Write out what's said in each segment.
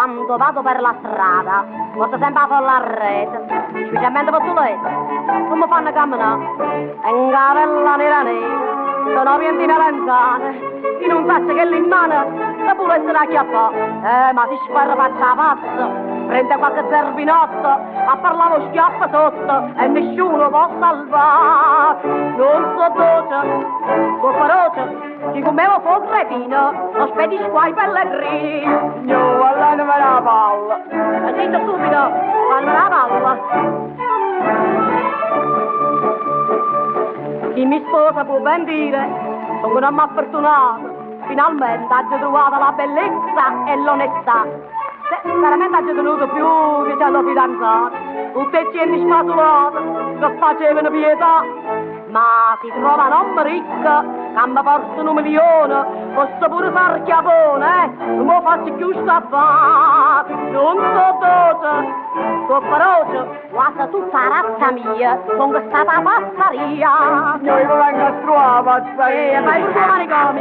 quando vado per la strada, porto sempre la folla a rete, specialmente per Tulete, non mi fanno camminare, e in gavella nera nera, sono pientina lenzane, chi non sa che lì in mano, se pure essere acchiappare, ma si spara faccia pazza, prende qualche zerbinotto, a parlare schiappa sotto, e nessuno può salvare, non so doce, so feroce, chi come lo fa cretino, lo spedisco ai pellegrini. Io, all'anima la palla. E zitto subito, fanno la palla. Chi mi sposa può ben dire, sono una mamma fortunata, finalmente ho trovato la bellezza e l'onestà. Veramente ho tenuto più che c'è la fidanzata, tutte e cienti spatulate, che facevano pietà, ma si trova un uomo ricco, che mi porta 1 milione, posso pure far chiapone, non mi faccio più staffare, non so doce, so feroce, quasi tutta la razza mia, con questa pazzaria. Io vengo a trovare pazzaria. Fai pure manicomi.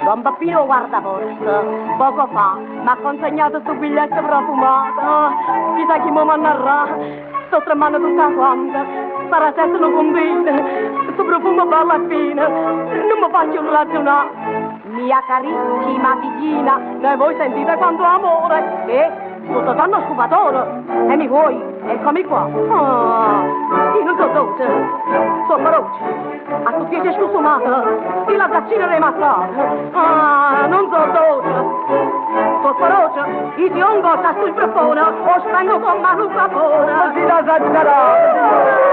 Don Peppino guardaposto, poco fa, mi ha consegnato sto biglietto profumato. Chissà chi mi narrà, sto tremando tutta quanta, sarà sempre un combino, sto profumo bello e fine, non mi faccio ragionare. Mia carissima figlina, ne voi sentite quanto amore, tutto sonno scupatore, e mi vuoi, eccomi qua. Io non so dolce, sono feroce. A tutti i scusumata, di la gaccina dei massati. Non so dolce, so feroce, io ti ongo a sul profone, o spengo con mano sapone. Così da esagerare.